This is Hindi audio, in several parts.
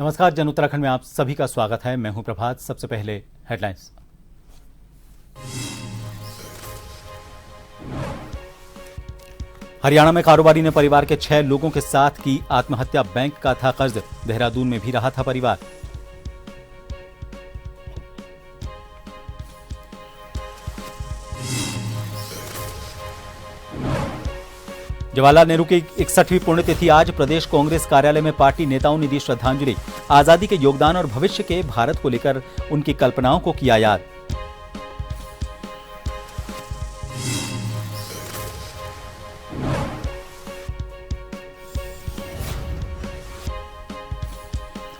नमस्कार, जन उत्तराखंड में आप सभी का स्वागत है। मैं हूं प्रभात। सबसे पहले हेडलाइंस। हरियाणा में कारोबारी ने परिवार के 6 लोगों के साथ की आत्महत्या। बैंक का था कर्ज। देहरादून में भी रहा था परिवार। जवाहरलाल नेहरू की 61वीं पुण्यतिथि आज। प्रदेश कांग्रेस कार्यालय में पार्टी नेताओं ने दी श्रद्धांजलि। आजादी के योगदान और भविष्य के भारत को लेकर उनकी कल्पनाओं को किया याद।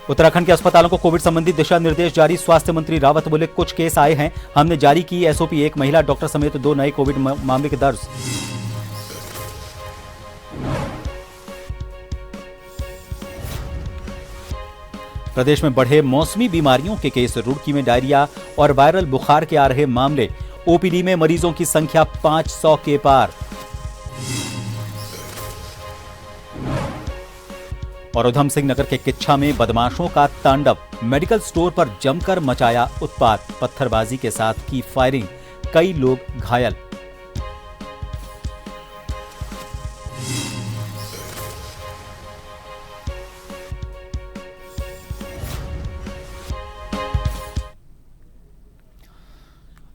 उत्तराखंड के अस्पतालों को कोविड संबंधी दिशा निर्देश जारी। स्वास्थ्य मंत्री रावत बोले, कुछ केस आए हैं, हमने जारी की एसओपी। एक महिला डॉक्टर समेत 2 नए कोविड मामले के दर्ज। प्रदेश में बढ़े मौसमी बीमारियों के केस। रुड़की में डायरिया और वायरल बुखार के आ रहे मामले। ओपीडी में मरीजों की संख्या 500 के पार। और उधम सिंह नगर के किच्छा में बदमाशों का तांडव। मेडिकल स्टोर पर जमकर मचाया उत्पात। पत्थरबाजी के साथ की फायरिंग। कई लोग घायल।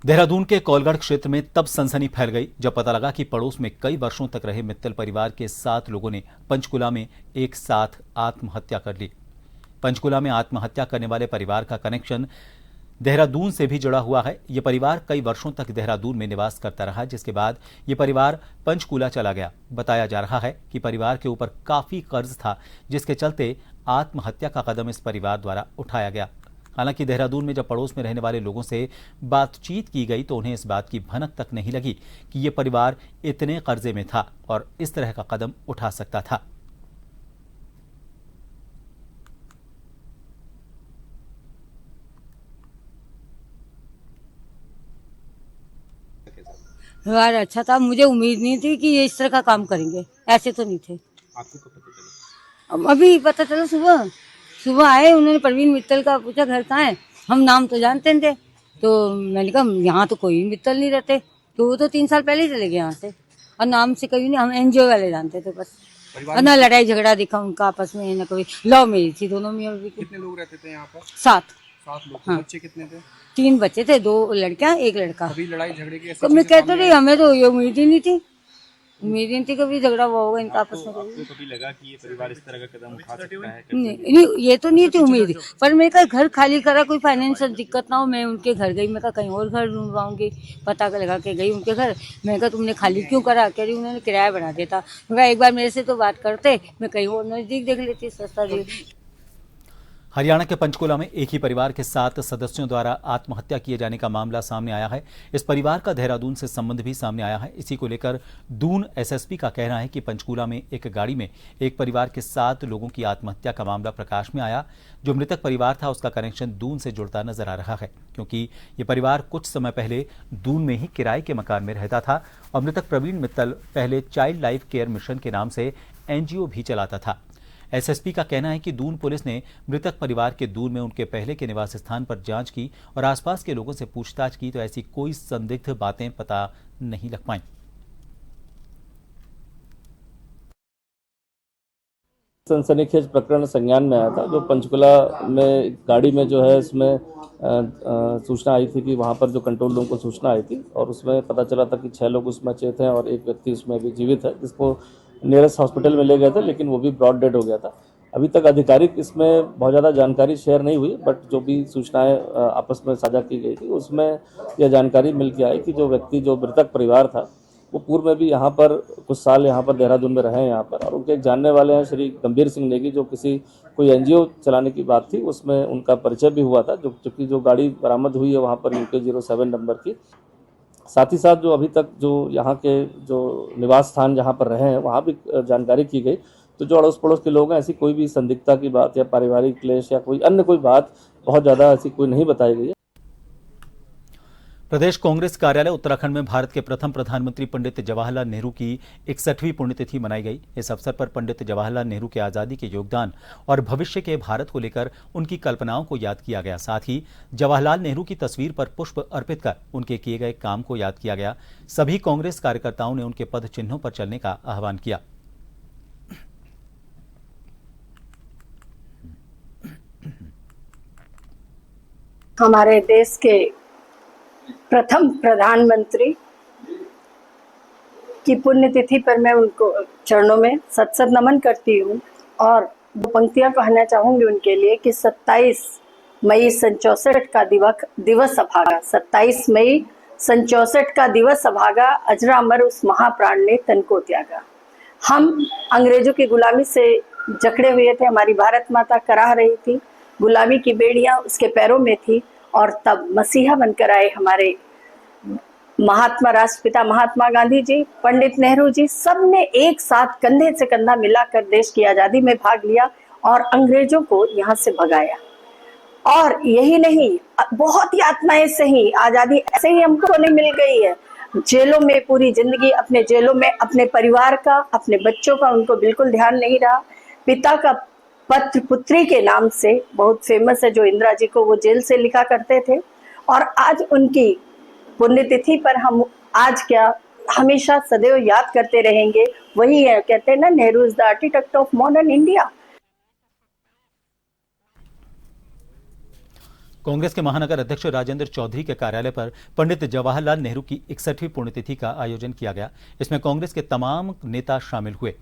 देहरादून के कौलगढ़ क्षेत्र में तब सनसनी फैल गई जब पता लगा कि पड़ोस में कई वर्षों तक रहे मित्तल परिवार के 7 लोगों ने पंचकुला में एक साथ आत्महत्या कर ली। पंचकुला में आत्महत्या करने वाले परिवार का कनेक्शन देहरादून से भी जुड़ा हुआ है। यह परिवार कई वर्षों तक देहरादून में निवास करता रहा, जिसके बाद यह परिवार पंचकुला चला गया। बताया जा रहा है कि परिवार के ऊपर काफी कर्ज था, जिसके चलते आत्महत्या का कदम इस परिवार द्वारा उठाया गया। हालांकि देहरादून में जब पड़ोस में रहने वाले लोगों से बातचीत की गई तो उन्हें इस बात की भनक तक नहीं लगी कि यह परिवार इतने कर्जे में था और इस तरह का कदम उठा सकता था। व्यवहार अच्छा था, मुझे उम्मीद नहीं थी कि ये इस तरह का काम करेंगे। ऐसे तो नहीं थे। आपको कब पता चला? अभी पता चला सुबह आए, उन्होंने प्रवीण मित्तल का पूछा घर कहाँ है। हम नाम तो जानते थे, तो मैंने कहा यहाँ तो कोई मित्तल नहीं रहते। तो वो तो 3 साल पहले ही चले गए यहाँ से, और नाम से कभी नहीं, हम एनजीओ वाले जानते थे बस। और ना लड़ाई झगड़ा दिखा उनका आपस में, ना कोई लव मैरिज थी दोनों में। कितने लोग रहते थे यहाँ पर? 7 लोग। हाँ। बच्चे कितने थे? 3 बच्चे थे, 2 लड़कियां 1 लड़का। अभी लड़ाई झगड़े की तो मैं कहते रही, हमें तो ये उम्मीद ही नहीं थी। उम्मीद नहीं थी कभी झगड़ा हुआ होगा इनका आपस में। आपको कभी लगा कि ये परिवार इस तरह का कदम उठा सकता है? नहीं, ये तो नहीं थी उम्मीद। पर मैं कहा घर खाली करा, कोई फाइनेंशियल दिक्कत ना हो। मैं उनके घर गई, मैं कहा कहीं और घर ढूंढवाऊंगी। पता लगा के गई उनके घर। मैं कहा तुमने खाली क्यों करा? कह रही उन्होंने किराया बढ़ा दिया था। मैं कहा एक बार मेरे से तो बात करते, मैं कहीं और नजदीक देख लेती, सस्ता जी। हरियाणा के पंचकुला में एक ही परिवार के 7 सदस्यों द्वारा आत्महत्या किए जाने का मामला सामने आया है। इस परिवार का देहरादून से संबंध भी सामने आया है। इसी को लेकर दून एसएसपी का कहना है कि पंचकुला में एक गाड़ी में एक परिवार के 7 लोगों की आत्महत्या का मामला प्रकाश में आया। जो मृतक परिवार था उसका कनेक्शन दून से जुड़ता नजर आ रहा है, क्योंकि ये परिवार कुछ समय पहले दून में ही किराए के मकान में रहता था और मृतक प्रवीण मित्तल पहले चाइल्ड लाइफ केयर मिशन के नाम से एनजीओ भी चलाता था। एसएसपी का कहना है कि दून पुलिस ने मृतक परिवार के दून में उनके पहले के निवास स्थान पर जांच की और आसपास के लोगों से पूछताछ की, तो ऐसी कोई संदिग्ध बातें पता नहीं लग पाईं। सनसनीखेज प्रकरण संज्ञान में आया था, जो पंचकुला में गाड़ी में जो है इसमें सूचना आई थी कि वहाँ पर जो कंट्रोल रूम को सूचना आई थी और उसमें पता चला था कि 6 लोग उसमें चेत हैं और एक व्यक्ति उसमें अभी जीवित है, जिसको नियरेस्ट हॉस्पिटल में ले गए थे, लेकिन वो भी ब्रॉड डेड हो गया था। अभी तक आधिकारिक इसमें बहुत ज़्यादा जानकारी शेयर नहीं हुई, बट जो भी सूचनाएं आपस में साझा की गई थी उसमें यह जानकारी मिल के आई कि जो व्यक्ति, जो मृतक परिवार था, वो पूर्व में भी यहाँ पर कुछ साल यहाँ पर देहरादून में रहे हैं यहाँ पर, और उनके एक जानने वाले हैं श्री गंभीर सिंह नेगी, जो कोई एनजीओ चलाने की बात थी, उसमें उनका परिचय भी हुआ था। जो गाड़ी बरामद हुई है वहाँ पर UK 07 नंबर की। साथ ही साथ जो अभी तक जो यहाँ के जो निवास स्थान जहाँ पर रहे हैं वहाँ भी जानकारी की गई। तो जो अड़ोस पड़ोस के लोग हैं, ऐसी कोई भी संदिग्धता की बात या पारिवारिक क्लेश या कोई अन्य कोई बात बहुत ज़्यादा ऐसी कोई नहीं बताई गई है। प्रदेश कांग्रेस कार्यालय उत्तराखंड में भारत के प्रथम प्रधानमंत्री पंडित जवाहरलाल नेहरू की 61वीं पुण्यतिथि मनाई गई। इस अवसर पर पंडित जवाहरलाल नेहरू के आजादी के योगदान और भविष्य के भारत को लेकर उनकी कल्पनाओं को याद किया गया। साथ ही जवाहरलाल नेहरू की तस्वीर पर पुष्प अर्पित कर उनके किए गए काम को याद किया गया। सभी कांग्रेस कार्यकर्ताओं ने उनके पद चिन्हों पर चलने का आह्वान किया। हमारे देश के प्रथम प्रधानमंत्री की पुण्यतिथि पर मैं उनको चरणों में सत सत नमन करती हूँ और दो पंक्तियां कहना चाहूंगी उनके लिए कि 27 मई 1964 का दिवस अभागा, 27 मई 1964 का दिवस अभागा, अजरामर उस महाप्राण ने तन को त्यागा। हम अंग्रेजों की गुलामी से जकड़े हुए थे, हमारी भारत माता कराह रही थी, गुलामी की बेड़ियां उसके पैरों में थी और तब मसीहा बनकर आए हमारे महात्मा राष्ट्रपिता महात्मा गांधी जी, पंडित नेहरू जी, सब ने एक साथ कंधे से कंधा मिलाकर देश की आज़ादी में भाग लिया और अंग्रेजों को यहाँ से भगाया। और यही नहीं, बहुत यातनाएं सही, आज़ादी ऐसे ही हमको नहीं मिल गई है। जेलों में पूरी जिंदगी, अपने जेलों में अपने परिवार का, अपने बच्चों का उनको बिल्कुल ध्यान नहीं रहा। पिता का पत्र पुत्री के नाम से बहुत फेमस है, जो इंदिरा जी को वो जेल से लिखा करते थे। और आज उनकी पुण्यतिथि पर हम आज क्या हमेशा सदैव याद करते रहेंगे, वही है, कहते हैं ना, Nehru is the architect of modern India. Congress के महानगर अध्यक्ष राजेंद्र चौधरी के कार्यालय पर पंडित जवाहरलाल नेहरू की 61वीं पुण्यतिथि का आयोजन किया गया। इसमें कांग्रेस के तमाम नेता शामिल हुए।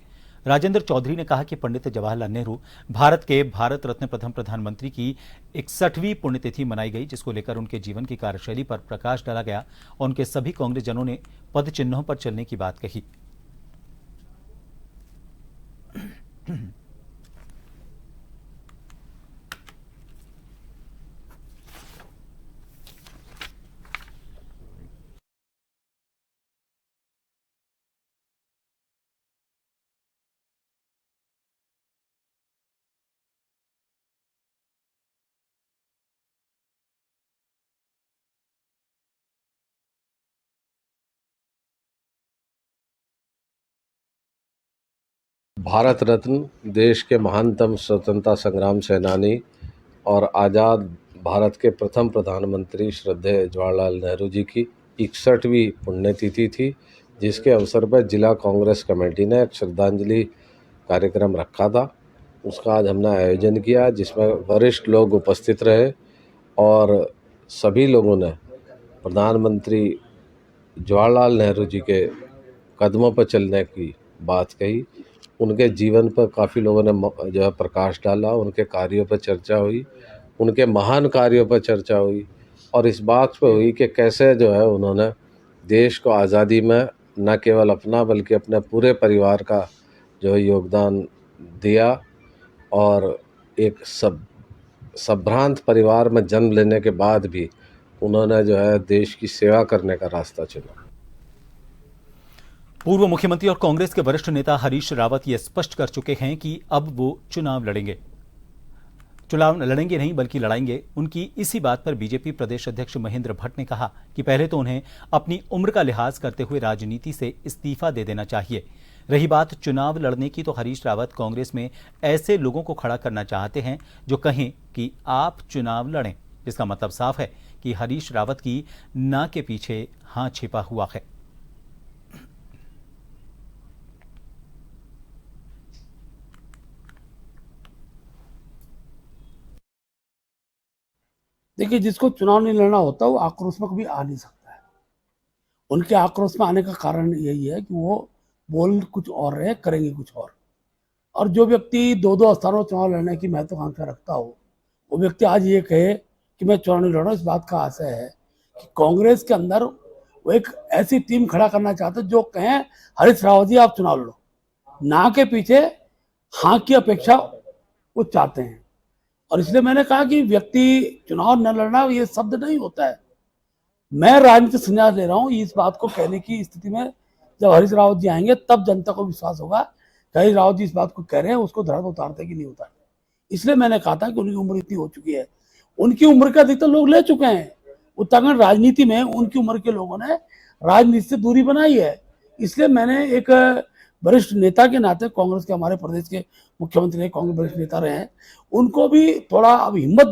राजेंद्र चौधरी ने कहा कि पंडित जवाहरलाल नेहरू भारत के भारत रत्न प्रथम प्रधानमंत्री की 61वीं पुण्यतिथि मनाई गई, जिसको लेकर उनके जीवन की कार्यशैली पर प्रकाश डाला गया और उनके सभी कांग्रेस जनों ने पद चिन्हों पर चलने की बात कही। भारत रत्न, देश के महानतम स्वतंत्रता संग्राम सेनानी और आज़ाद भारत के प्रथम प्रधानमंत्री श्रद्धेय जवाहरलाल नेहरू जी की 61वीं पुण्यतिथि थी, जिसके अवसर पर जिला कांग्रेस कमेटी ने एक श्रद्धांजलि कार्यक्रम रखा था। उसका आज हमने आयोजन किया, जिसमें वरिष्ठ लोग उपस्थित रहे और सभी लोगों ने प्रधानमंत्री जवाहरलाल नेहरू जी के कदमों पर चलने की बात कही। उनके जीवन पर काफ़ी लोगों ने जो है प्रकाश डाला, उनके कार्यों पर चर्चा हुई, उनके महान कार्यों पर चर्चा हुई और इस बात पर हुई कि कैसे जो है उन्होंने देश को आज़ादी में न केवल अपना बल्कि अपने पूरे परिवार का जो है योगदान दिया और एक संभ्रांत परिवार में जन्म लेने के बाद भी उन्होंने जो है देश की सेवा करने का रास्ता चुना। पूर्व मुख्यमंत्री और कांग्रेस के वरिष्ठ नेता हरीश रावत ये स्पष्ट कर चुके हैं कि अब वो चुनाव लड़ेंगे नहीं बल्कि लड़ाएंगे। उनकी इसी बात पर बीजेपी प्रदेश अध्यक्ष महेंद्र भट्ट ने कहा कि पहले तो उन्हें अपनी उम्र का लिहाज करते हुए राजनीति से इस्तीफा दे देना चाहिए। रही बात चुनाव लड़ने की, तो हरीश रावत कांग्रेस में ऐसे लोगों को खड़ा करना चाहते हैं जो कहें कि आप चुनाव लड़ें, जिसका मतलब साफ है कि हरीश रावत की ना के पीछे हां छिपा हुआ है। देखिए, जिसको चुनाव नहीं लड़ना होता वो आक्रोश में कभी आ नहीं सकता है। उनके आक्रोश में आने का कारण यही है कि वो बोल कुछ और रहे, करेंगे कुछ और जो व्यक्ति दो स्थानों चुनाव लड़ने की महत्वाकांक्षा रखता हो, वो व्यक्ति आज ये कहे कि मैं चुनाव नहीं लड़ रहा हूँ, इस बात का आशय है कि कांग्रेस के अंदर वो एक ऐसी टीम खड़ा करना चाहते जो कहें हरीश रावत जी आप चुनाव लड़ो, ना के पीछे हाँ की अपेक्षा वो चाहते हैं। और इसलिए मैंने कहा कि व्यक्ति चुनाव न लड़ना ये शब्द नहीं होता है। मैं राजनीतिक संन्यास ले रहा हूँ इस बात को कहने की स्थिति में जब हरीश रावत जी आएंगे तब जनता को विश्वास होगा कि हरीश रावत जी इस बात को कह रहे हैं, उसको धड़ा उतारते कि नहीं उतारते। इसलिए मैंने कहा था कि उनकी उम्र इतनी हो चुकी है, उनकी उम्र का अधिकतर लोग ले चुके हैं, उत्तराखंड राजनीति में उनकी उम्र के लोगों ने राजनीति से दूरी बनाई है। इसलिए मैंने एक वरिष्ठ नेता के नाते, कांग्रेस के हमारे प्रदेश के मुख्यमंत्री रहे, कांग्रेस वरिष्ठ नेता रहे हैं, उनको भी थोड़ा अब हिम्मत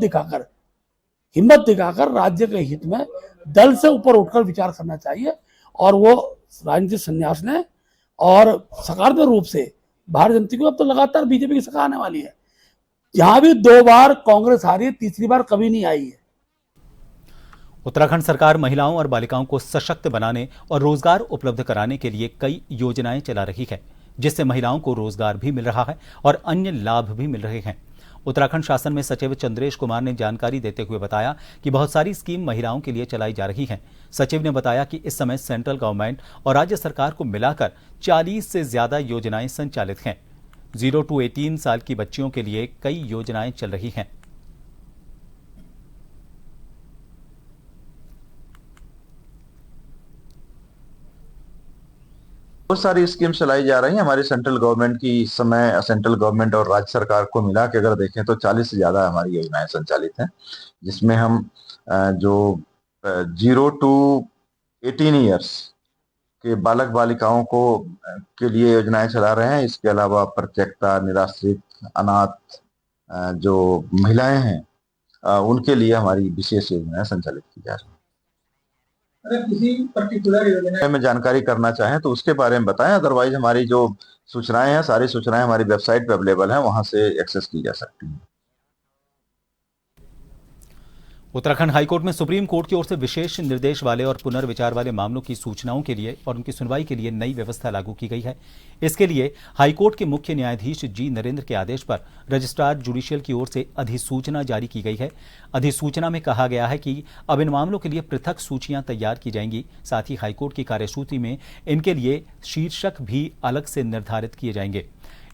दिखाकर राज्य के हित में दल से ऊपर उठकर विचार करना चाहिए और वो राजनीतिक संन्यास लें और सकारात्मक रूप से भारतीय जनता को, अब तो लगातार बीजेपी की सरकार आने वाली है, जहां भी 2 बार कांग्रेस हारी है, तीसरी बार कभी नहीं आई है। उत्तराखंड सरकार महिलाओं और बालिकाओं को सशक्त बनाने और रोजगार उपलब्ध कराने के लिए कई योजनाएं चला रही है, जिससे महिलाओं को रोजगार भी मिल रहा है और अन्य लाभ भी मिल रहे हैं। उत्तराखंड शासन में सचिव चंद्रेश कुमार ने जानकारी देते हुए बताया कि बहुत सारी स्कीम महिलाओं के लिए चलाई जा रही हैं। सचिव ने बताया कि इस समय सेंट्रल गवर्नमेंट और राज्य सरकार को मिलाकर 40 से ज्यादा योजनाएं संचालित हैं। 0 to 18 साल की बच्चियों के लिए कई योजनाएं चल रही हैं। बहुत सारी स्कीम चलाई जा रही है हमारी सेंट्रल गवर्नमेंट की। इस समय सेंट्रल गवर्नमेंट और राज्य सरकार को मिला के अगर देखें तो 40 से ज्यादा हमारी योजनाएं संचालित हैं, जिसमें हम जो 0 to 18 ईयर्स के बालक बालिकाओं को के लिए योजनाएं चला रहे हैं। इसके अलावा परित्यक्ता, निराश्रित, अनाथ जो महिलाएं हैं उनके लिए हमारी विशेष योजनाएं संचालित की जा रही हैं। अगर किसी पर्टिकुलर योजना में जानकारी करना चाहें तो उसके बारे में बताएं, अदरवाइज हमारी जो सूचनाएं हैं, सारी सूचनाएं हमारी वेबसाइट पे अवेलेबल हैं, वहां से एक्सेस की जा सकती हैं। उत्तराखंड हाईकोर्ट में सुप्रीम कोर्ट की ओर से विशेष निर्देश वाले और पुनर्विचार वाले मामलों की सूचनाओं के लिए और उनकी सुनवाई के लिए नई व्यवस्था लागू की गई है। इसके लिए हाईकोर्ट के मुख्य न्यायाधीश जी नरेंद्र के आदेश पर रजिस्ट्रार जुडिशियल की ओर से अधिसूचना जारी की गई है। अधिसूचना में कहा गया है कि अब इन मामलों के लिए पृथक सूचियां तैयार की जाएंगी। साथ ही हाईकोर्ट की कार्यसूची में इनके लिए शीर्षक भी अलग से निर्धारित किए जाएंगे।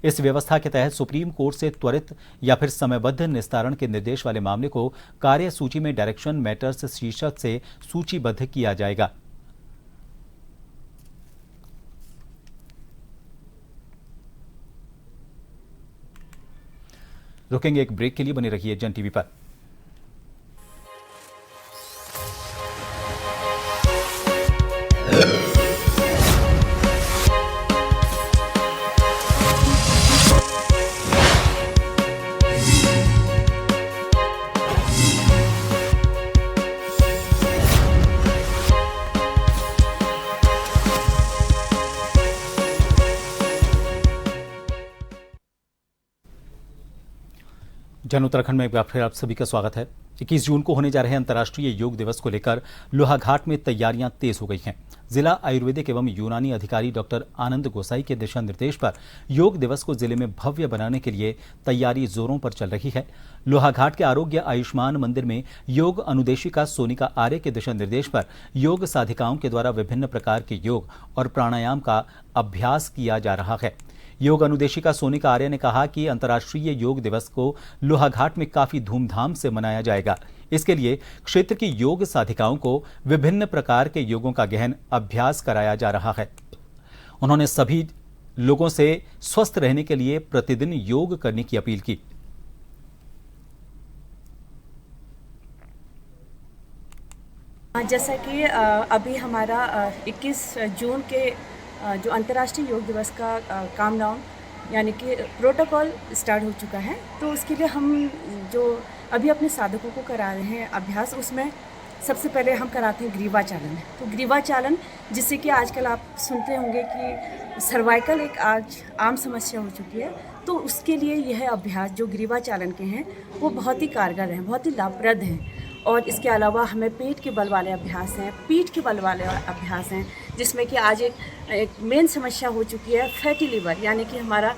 इस व्यवस्था के तहत सुप्रीम कोर्ट से त्वरित या फिर समयबद्ध निस्तारण के निर्देश वाले मामले को कार्य सूची में डायरेक्शन मैटर्स शीर्षक से सूचीबद्ध किया जाएगा। रुकेंगे एक ब्रेक के लिए, बने रहिए जन टीवी पर। जन उत्तराखंड में एक बार फिर आप सभी का स्वागत है। 21 जून को होने जा रहे अंतर्राष्ट्रीय योग दिवस को लेकर लोहाघाट में तैयारियां तेज हो गई हैं। जिला आयुर्वेदिक एवं यूनानी अधिकारी डॉक्टर आनंद गोसाई के दिशा निर्देश पर योग दिवस को जिले में भव्य बनाने के लिए तैयारी जोरों पर चल रही है। लोहाघाट के आरोग्य आयुष्मान मंदिर में योग अनुदेशिका सोनिका आर्य के दिशा निर्देश पर योग साधिकाओं के द्वारा विभिन्न प्रकार के योग और प्राणायाम का अभ्यास किया जा रहा है। योग अनुदेशिका सोनिका आर्य ने कहा कि अंतर्राष्ट्रीय योग दिवस को लोहाघाट में काफी धूमधाम से मनाया जाएगा। इसके लिए क्षेत्र की योग साधिकाओं को विभिन्न प्रकार के योगों का गहन अभ्यास कराया जा रहा है। उन्होंने सभी लोगों से स्वस्थ रहने के लिए प्रतिदिन योग करने की अपील की। जैसा कि अभी हमारा 21 जून के जो अंतर्राष्ट्रीय योग दिवस का कामडाउन यानी कि प्रोटोकॉल स्टार्ट हो चुका है, तो उसके लिए हम जो अभी अपने साधकों को करा रहे हैं अभ्यास, उसमें सबसे पहले हम कराते हैं ग्रीवा चालन। तो ग्रीवा चालन, जिससे कि आजकल आप सुनते होंगे कि सर्वाइकल एक आज आम समस्या हो चुकी है, तो उसके लिए यह अभ्यास जो ग्रीवा चालन के हैं वो बहुत ही कारगर हैं, बहुत ही लाभप्रद हैं। और इसके अलावा हमें पेट के बल वाले अभ्यास हैं, पीठ के बल वाले अभ्यास हैं, जिसमें कि आज एक मेन समस्या हो चुकी है फैटी लिवर, यानी कि हमारा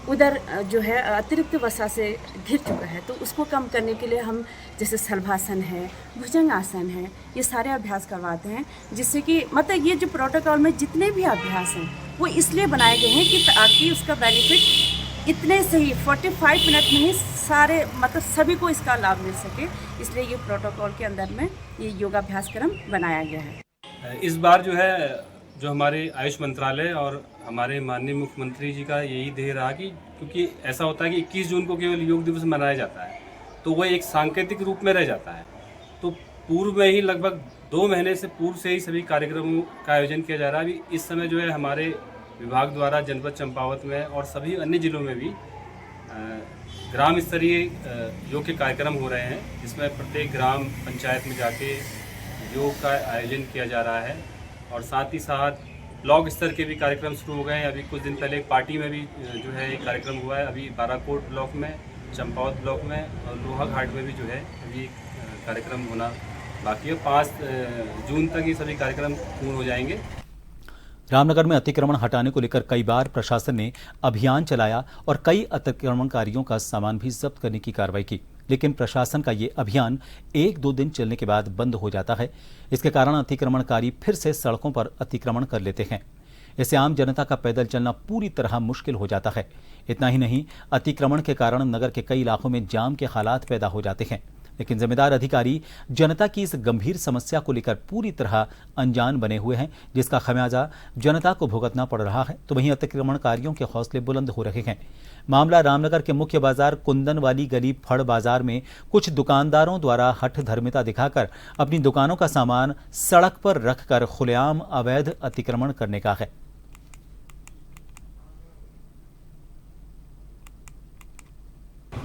उधर जो है अतिरिक्त वसा से घिर चुका है। तो उसको कम करने के लिए हम जैसे शलभासन है, भुजंगासन है, ये सारे अभ्यास करवाते हैं, जिससे कि मतलब ये जो प्रोटोकॉल में जितने भी अभ्यास हैं वो इसलिए बनाए गए हैं कि ताकि उसका बेनिफिट इतने से ही 45 मिनट में ही सारे मतलब सभी को इसका लाभ मिल सके, इसलिए ये प्रोटोकॉल के अंदर में ये योगाभ्यासक्रम बनाया गया है। इस बार जो है जो हमारे आयुष मंत्रालय और हमारे माननीय मुख्यमंत्री जी का यही ध्येय रहा कि क्योंकि ऐसा होता है कि 21 जून को केवल योग दिवस मनाया जाता है तो वह एक सांकेतिक रूप में रह जाता है, तो पूर्व में ही लगभग 2 महीने से पूर्व से ही सभी कार्यक्रमों का आयोजन किया जा रहा है। अभी इस समय जो है हमारे विभाग द्वारा जनपद चंपावत में और सभी अन्य जिलों में भी ग्राम स्तरीय योग के कार्यक्रम हो रहे हैं, जिसमें प्रत्येक ग्राम पंचायत में जाके योग का आयोजन किया जा रहा है। और साथ ही साथ ब्लॉक स्तर के भी कार्यक्रम शुरू हो गए हैं। अभी कुछ दिन पहले एक पार्टी में भी जो है एक कार्यक्रम हुआ है। अभी बाराकोट ब्लॉक में, चंपावत ब्लॉक में और लोहाघाट में भी जो है अभी कार्यक्रम होना बाकी है। 5 जून तक ये सभी कार्यक्रम पूर्ण हो जाएंगे। रामनगर में अतिक्रमण हटाने को लेकर कई बार प्रशासन ने अभियान चलाया और कई अतिक्रमणकारियों का सामान भी जब्त करने की कार्रवाई की, लेकिन प्रशासन का ये अभियान 1-2 दिन चलने के बाद बंद हो जाता है। इसके कारण अतिक्रमणकारी फिर से सड़कों पर अतिक्रमण कर लेते हैं। इससे आम जनता का पैदल चलना पूरी तरह मुश्किल हो जाता है। इतना ही नहीं, अतिक्रमण के कारण नगर के कई इलाकों में जाम के हालात पैदा हो जाते हैं, लेकिन जिम्मेदार अधिकारी जनता की इस गंभीर समस्या को लेकर पूरी तरह अनजान बने हुए हैं, जिसका खमियाजा जनता को भुगतना पड़ रहा है। तो वहीं अतिक्रमणकारियों के हौसले बुलंद हो रहे हैं। मामला रामनगर के मुख्य बाजार कुंदन वाली गली फड़ बाजार में कुछ दुकानदारों द्वारा हठधर्मिता दिखाकर अपनी दुकानों का सामान सड़क पर रखकर खुलेआम अवैध अतिक्रमण करने का है।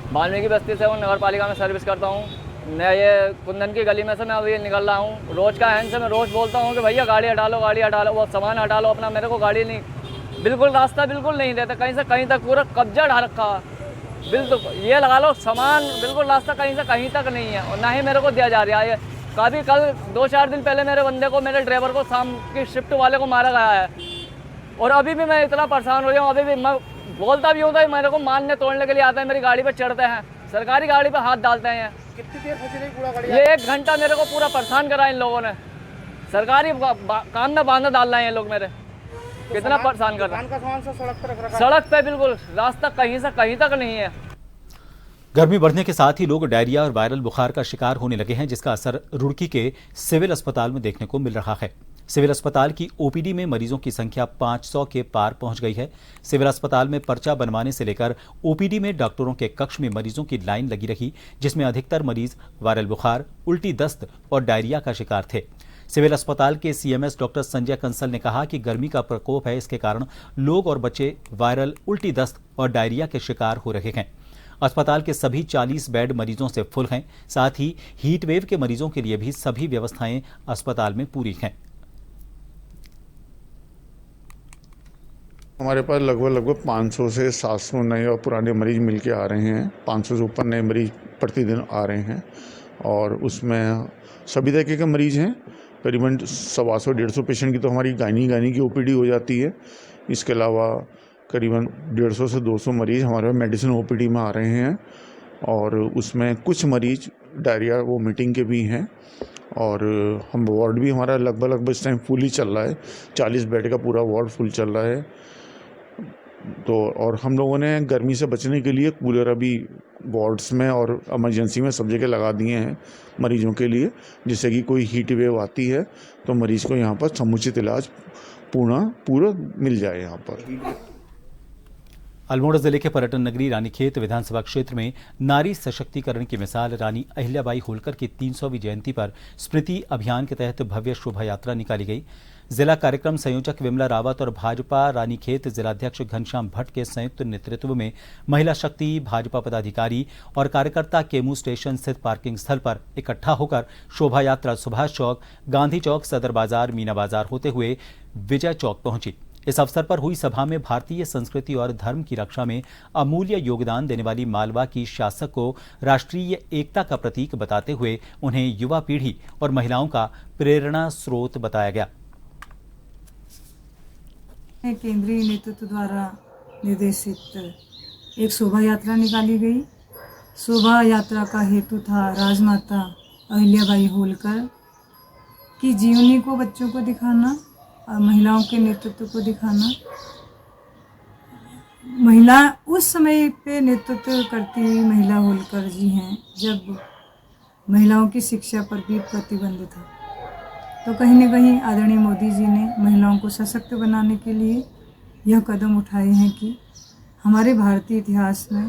वाल्मीकि बस्ती से हूँ, नगर पालिका में सर्विस करता हूँ। मैं ये कुंदन की गली में से मैं अभी निकल रहा हूँ। रोज का हैंड से मैं रोज बोलता हूँ कि भैया गाड़ी हटा लो, गाड़ी हटा लो, वो सामान हटा लो अपना। मेरे को गाड़ी नहीं, बिल्कुल रास्ता बिल्कुल नहीं देते, कहीं से कहीं तक पूरा कब्जा ढा रखा। बिल्कुल ये लगा लो सामान, बिल्कुल रास्ता कहीं से कहीं तक नहीं है और ना ही मेरे को दिया जा रहा है। काफ़ी कल 2-4 दिन पहले मेरे बंदे को, मेरे ड्राइवर को, शाम की शिफ्ट वाले को मारा गया है। और अभी भी मैं इतना परेशान हो गया हूँ। अभी भी मैं बोलता भी हूँ तो मेरे को मारने तोड़ने के लिए आते हैं, मेरी गाड़ी पर चढ़ते हैं, सरकारी गाड़ी पर हाथ डालते हैं। कितनी देर फंसी रही पूरा गाड़ी? ये 1 घंटा मेरे को पूरा परेशान करा इन लोगों ने। सरकारी काम में बांधा डाल रहे हैं ये लोग मेरे। कितना परेशान कर रहे हैं। का सामान सब सड़क पर रख रखा है। सड़क पे बिल्कुल रास्ता कहीं से कहीं तक नहीं है। गर्मी बढ़ने के साथ ही लोग डायरिया और वायरल बुखार का शिकार होने लगे हैं, जिसका असर रुड़की के सिविल अस्पताल में देखने को मिल रहा है। सिविल अस्पताल की ओपीडी में मरीजों की संख्या 500 के पार पहुंच गई है। सिविल अस्पताल में पर्चा बनवाने से लेकर ओपीडी में डॉक्टरों के कक्ष में मरीजों की लाइन लगी रही, जिसमें अधिकतर मरीज वायरल बुखार, उल्टी दस्त और डायरिया का शिकार थे। सिविल अस्पताल के सीएमएस डॉक्टर संजय कंसल ने कहा कि गर्मी का प्रकोप है, इसके कारण लोग और बच्चे वायरल, उल्टी दस्त और डायरिया के शिकार हो रहे हैं। अस्पताल के सभी 40 बेड मरीजों से फुल हैं। साथ ही हीट वेव के मरीजों के लिए भी सभी व्यवस्थाएं अस्पताल में पूरी हैं। हमारे पास लगभग 500 से 700 नए और पुराने मरीज मिलके आ रहे हैं। 500 से ऊपर नए मरीज प्रतिदिन आ रहे हैं और उसमें सभी तरह के मरीज हैं। करीबन 125-150 पेशेंट की तो हमारी गायनी की ओपीडी हो जाती है। इसके अलावा करीबन 150 से 200 मरीज हमारे मेडिसिन ओपीडी में आ रहे हैं और उसमें कुछ मरीज डायरिया वोमिटिंग के भी हैं। और हम वार्ड भी हमारा लगभग इस टाइम फुल ही चल रहा है। 40 बेड का पूरा वार्ड फुल चल रहा है। तो और हम लोगों ने गर्मी से बचने के लिए कूलर अभी वार्ड्स में और इमरजेंसी में सब जगह लगा दिए हैं मरीजों के लिए, जिससे कि कोई हीट वेव आती है तो मरीज को यहाँ पर समुचित इलाज पूरा मिल जाए। यहाँ पर अल्मोड़ा जिले के पर्यटन नगरी रानीखेत विधानसभा क्षेत्र में नारी सशक्तिकरण की मिसाल रानी अहिल्याबाई होलकर की 300वीं जयंती पर स्मृति अभियान के तहत भव्य शोभा यात्रा निकाली गई। जिला कार्यक्रम संयोजक विमला रावत और भाजपा रानीखेत जिलाध्यक्ष घनश्याम भट्ट के संयुक्त नेतृत्व में महिला शक्ति, भाजपा पदाधिकारी और कार्यकर्ता केमू स्टेशन स्थित पार्किंग स्थल पर इकट्ठा होकर शोभा यात्रा सुभाष चौक, गांधी चौक, सदर बाजार, मीना बाजार होते हुए विजय चौक पहुंची। इस अवसर पर हुई सभा में भारतीय संस्कृति और धर्म की रक्षा में अमूल्य योगदान देने वाली मालवा की शासक को राष्ट्रीय एकता का प्रतीक बताते हुए उन्हें युवा पीढ़ी और महिलाओं का प्रेरणा स्रोत बताया गया। केंद्रीय नेतृत्व द्वारा निर्देशित एक शोभा यात्रा निकाली गई। शोभा यात्रा का हेतु था राजमाता अहिल्याबाई होलकर की जीवनी को बच्चों को दिखाना और महिलाओं के नेतृत्व को दिखाना। महिला उस समय पे नेतृत्व करती हुई महिला होलकर जी हैं जब महिलाओं की शिक्षा पर भी प्रतिबंध था। तो कहीं न कहीं आदरणीय मोदी जी ने महिलाओं को सशक्त बनाने के लिए यह कदम उठाए हैं कि हमारे भारतीय इतिहास में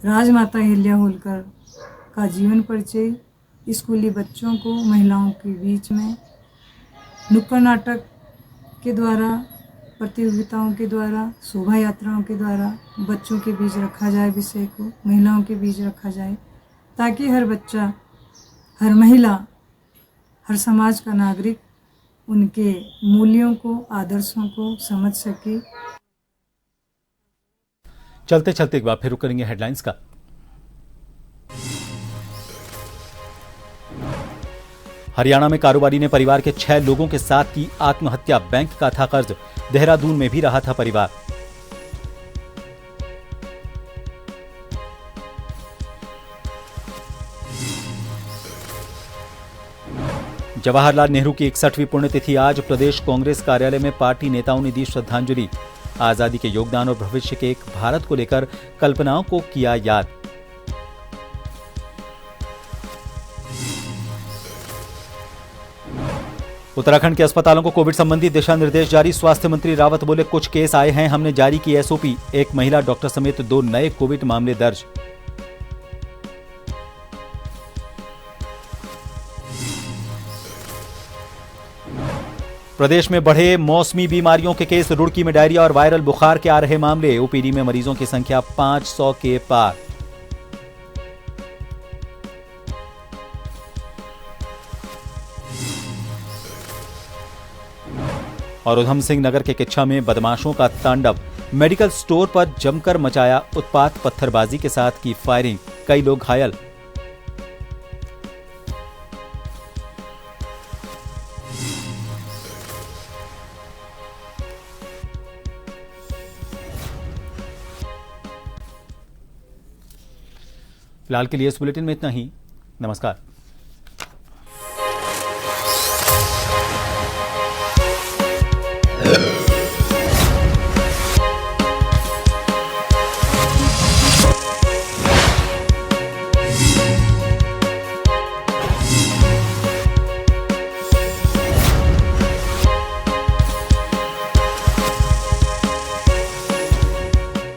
राजमाता अहिल्या होलकर का जीवन परिचय स्कूली बच्चों को महिलाओं के बीच में नुक्कड़ नाटक के द्वारा, प्रतियोगिताओं के द्वारा, शोभा यात्राओं के द्वारा बच्चों के बीच रखा जाए, विषय को महिलाओं के बीच रखा जाए, ताकि हर बच्चा, हर महिला, हर समाज का नागरिक उनके मूल्यों को, आदर्शों को समझ सके। चलते चलते एक बार फिर रुक करेंगे हेडलाइंस का। हरियाणा में कारोबारी ने परिवार के 6 लोगों के साथ की आत्महत्या, बैंक का था कर्ज, देहरादून में भी रहा था परिवार। जवाहरलाल नेहरू की 61वीं पुण्यतिथि आज। प्रदेश कांग्रेस कार्यालय में पार्टी नेताओं ने दी श्रद्धांजलि। आजादी के योगदान और भविष्य के एक भारत को लेकर कल्पनाओं को किया याद। उत्तराखंड के अस्पतालों को कोविड संबंधी दिशा निर्देश जारी। स्वास्थ्य मंत्री रावत बोले, कुछ केस आए हैं, हमने जारी की एसओपी। एक महिला डॉक्टर समेत 2 नए कोविड मामले दर्ज। प्रदेश में बढ़े मौसमी बीमारियों के केस। रुड़की में डायरिया और वायरल बुखार के आ रहे मामले। ओपीडी में मरीजों की संख्या 500 के पार। और उधम सिंह नगर के किच्छा में बदमाशों का तांडव। मेडिकल स्टोर पर जमकर मचाया उत्पात, पत्थरबाजी के साथ की फायरिंग, कई लोग घायल। फिलहाल के लिए इस बुलेटिन में इतना ही। नमस्कार।